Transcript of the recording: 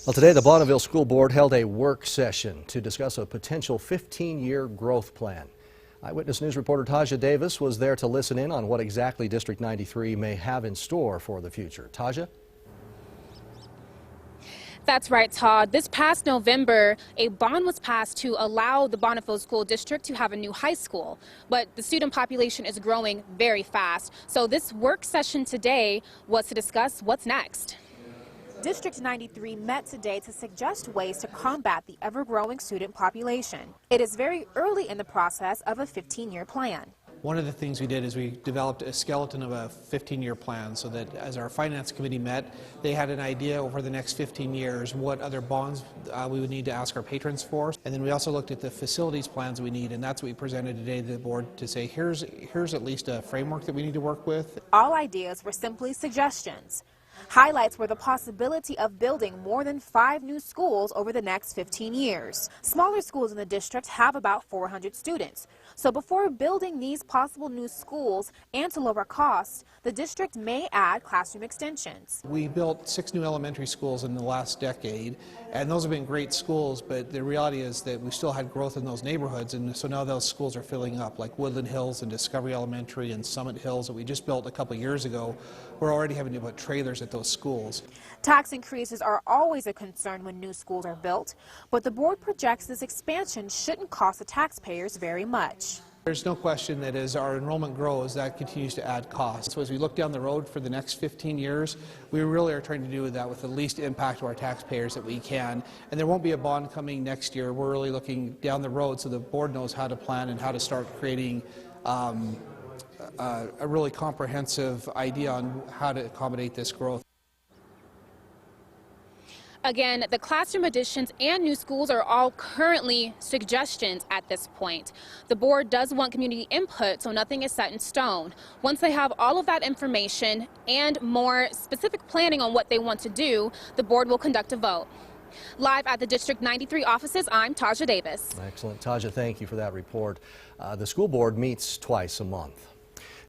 Well, today the Bonneville School Board held a work session to discuss a potential 15-year growth plan. Eyewitness News reporter Taja Davis was there to listen in on what exactly District 93 may have in store for the future. Taja? That's right, Todd. This past November, a bond was passed to allow the Bonneville School District to have a new high school. But the student population is growing very fast. So this work session today was to discuss what's next. District 93 met today to suggest ways to combat the ever-growing student population. It is very early in the process of a 15-year plan. One of the things we did is we developed a skeleton of a 15-year plan so that as our finance committee met, they had an idea over the next 15 years what other bonds we would need to ask our patrons for. And then we also looked at the facilities plans we need, and that's what we presented today to the board to say here's at least a framework that we need to work with. All ideas were simply suggestions. Highlights were the possibility of building more than 5 new schools over the next 15 years. Smaller schools in the district have about 400 students. So before building these possible new schools and to lower costs, the district may add classroom extensions. We built 6 new elementary schools in the last decade, and those have been great schools, but the reality is that we still had growth in those neighborhoods, and so now those schools are filling up, like Woodland Hills and Discovery Elementary and Summit Hills that we just built a couple years ago. We're already having to put trailers at those schools. Tax increases are always a concern when new schools are built, but the board projects this expansion shouldn't cost the taxpayers very much. There's no question that as our enrollment grows, that continues to add costs. So as we look down the road for the next 15 years, we really are trying to do that with the least impact to our taxpayers that we can. And there won't be a bond coming next year. We're really looking down the road so the board knows how to plan and how to start creating a really comprehensive idea on how to accommodate this growth. Again, the classroom additions and new schools are all currently suggestions at this point. The board does want community input, so nothing is set in stone. Once they have all of that information and more specific planning on what they want to do, the board will conduct a vote. Live at the District 93 offices, I'm Taja Davis. Excellent. Taja, thank you for that report. The school board meets twice a month.